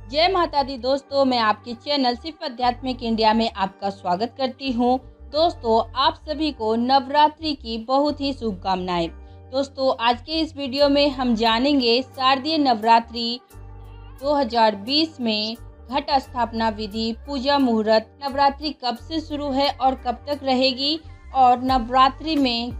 जय माता दी दोस्तों, मैं आपके चैनल सिर्फ आध्यात्मिक इंडिया में आपका स्वागत करती हूँ। दोस्तों, आप सभी को नवरात्रि की बहुत ही शुभकामनाएं। दोस्तों, आज के इस वीडियो में हम जानेंगे शारदीय नवरात्रि 2020 में घट स्थापना विधि, पूजा मुहूर्त, नवरात्रि कब से शुरू है और कब तक रहेगी और नवरात्रि में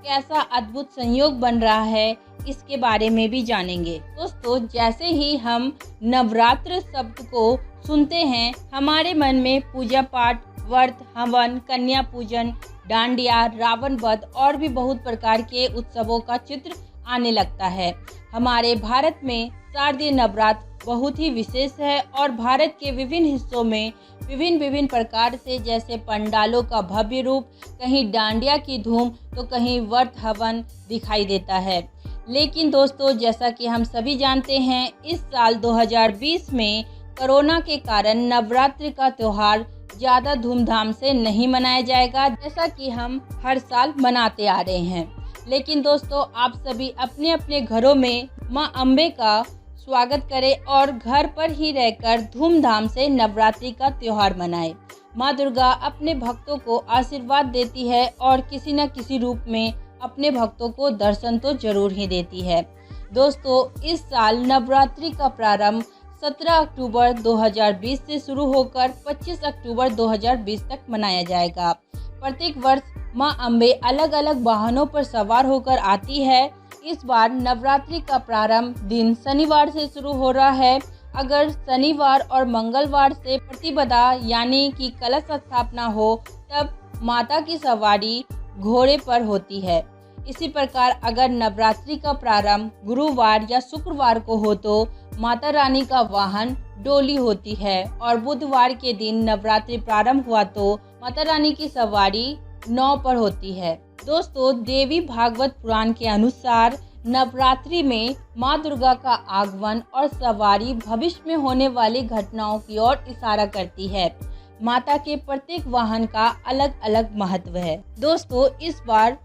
कैसा अद्भुत संयोग बन रहा है, इसके बारे में भी जानेंगे। दोस्तों, जैसे ही हम नवरात्र शब्द को सुनते हैं, हमारे मन में पूजा पाठ, व्रत, हवन, कन्या पूजन, डांडिया, रावण वध और भी बहुत प्रकार के उत्सवों का चित्र आने लगता है। हमारे भारत में शारदीय नवरात्र बहुत ही विशेष है और भारत के विभिन्न हिस्सों में विभिन्न प्रकार से, जैसे पंडालों का भव्य रूप, कहीं डांडिया की धूम तो कहीं व्रत हवन दिखाई देता है। लेकिन दोस्तों, जैसा कि हम सभी जानते हैं, इस साल 2020 में कोरोना के कारण नवरात्रि का त्यौहार ज़्यादा धूमधाम से नहीं मनाया जाएगा, जैसा कि हम हर साल मनाते आ रहे हैं। लेकिन दोस्तों, आप सभी अपने अपने घरों में मां अम्बे का स्वागत करें और घर पर ही रहकर धूमधाम से नवरात्रि का त्यौहार मनाएं। मां दुर्गा अपने भक्तों को आशीर्वाद देती है और किसी न किसी रूप में अपने भक्तों को दर्शन तो जरूर ही देती है। दोस्तों, इस साल नवरात्रि का प्रारंभ 17 अक्टूबर 2020 से शुरू होकर 25 अक्टूबर 2020 तक मनाया जाएगा। प्रत्येक वर्ष मां अम्बे अलग अलग वाहनों पर सवार होकर आती है। इस बार नवरात्रि का प्रारंभ दिन शनिवार से शुरू हो रहा है। अगर शनिवार और मंगलवार से प्रतिपदा यानी कि कलश स्थापना हो, तब माता की सवारी घोड़े पर होती है। इसी प्रकार अगर नवरात्रि का प्रारंभ गुरुवार या शुक्रवार को हो तो माता रानी का वाहन डोली होती है और बुधवार के दिन नवरात्रि प्रारंभ हुआ तो माता रानी की सवारी नाव पर होती है। दोस्तों, देवी भागवत पुराण के अनुसार नवरात्रि में माँ दुर्गा का आगमन और सवारी भविष्य में होने वाली घटनाओं की ओर इशारा करती है। माता के प्रत्येक वाहन का अलग अलग महत्व है। दोस्तों, इस बार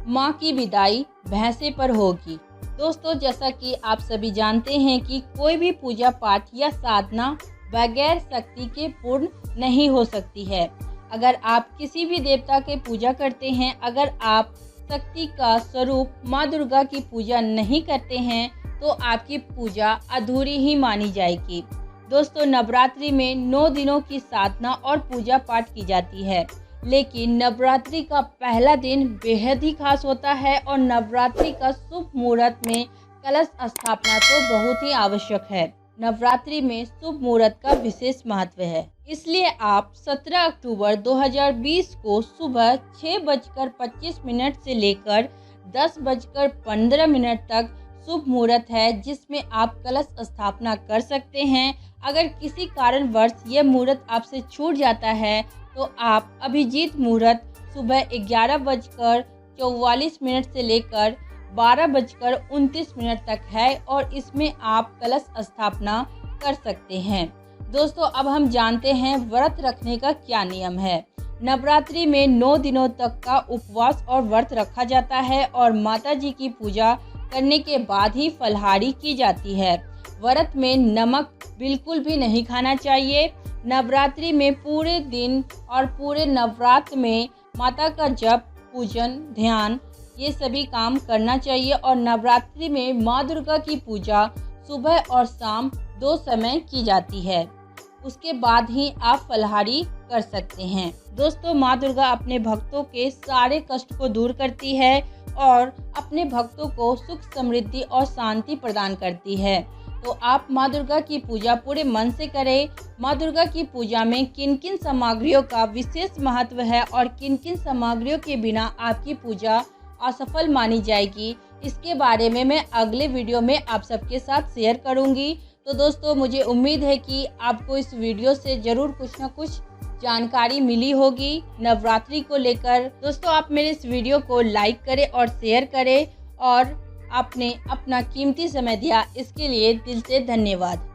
माँ की विदाई भैंसे पर होगी। दोस्तों, जैसा कि आप सभी जानते हैं कि कोई भी पूजा पाठ या साधना बगैर शक्ति के पूर्ण नहीं हो सकती है। अगर आप किसी भी देवता के पूजा करते हैं, अगर आप शक्ति का स्वरूप माँ दुर्गा की पूजा नहीं करते हैं, तो आपकी पूजा अधूरी ही मानी जाएगी। दोस्तों, नवरात्रि में 9 दिनों की साधना और पूजा पाठ की जाती है, लेकिन नवरात्रि का पहला दिन बेहद ही खास होता है और नवरात्रि का शुभ मुहूर्त में कलश स्थापना तो बहुत ही आवश्यक है। नवरात्रि में शुभ मुहूर्त का विशेष महत्व है, इसलिए आप 17 अक्टूबर 2020 को सुबह 6:25 से लेकर 10:15 तक शुभ मुहूर्त है, जिसमें आप कलश स्थापना कर सकते हैं। अगर किसी कारणवश यह मुहूर्त आपसे छूट जाता है तो आप अभिजीत मुहूर्त सुबह 11:44 से लेकर 12:29 तक है और इसमें आप कलश स्थापना कर सकते हैं। दोस्तों, अब हम जानते हैं व्रत रखने का क्या नियम है। नवरात्रि में 9 दिनों तक का उपवास और व्रत रखा जाता है और माता जी की पूजा करने के बाद ही फलाहारी की जाती है। व्रत में नमक बिल्कुल भी नहीं खाना चाहिए। नवरात्रि में पूरे दिन और पूरे नवरात्र में माता का जप, पूजन, ध्यान ये सभी काम करना चाहिए और नवरात्रि में माँ दुर्गा की पूजा सुबह और शाम 2 समय की जाती है। उसके बाद ही आप फलाहारी कर सकते हैं। दोस्तों, माँ दुर्गा अपने भक्तों के सारे कष्ट को दूर करती है और अपने भक्तों को सुख, समृद्धि और शांति प्रदान करती है। तो आप माँ दुर्गा की पूजा पूरे मन से करें। माँ दुर्गा की पूजा में किन किन सामग्रियों का विशेष महत्व है और किन किन सामग्रियों के बिना आपकी पूजा असफल मानी जाएगी, इसके बारे में मैं अगले वीडियो में आप सबके साथ शेयर करूंगी। तो दोस्तों, मुझे उम्मीद है कि आपको इस वीडियो से ज़रूर कुछ न कुछ जानकारी मिली होगी नवरात्रि को लेकर। दोस्तों, आप मेरे इस वीडियो को लाइक करें और शेयर करें और आपने अपना कीमती समय दिया, इसके लिए दिल से धन्यवाद।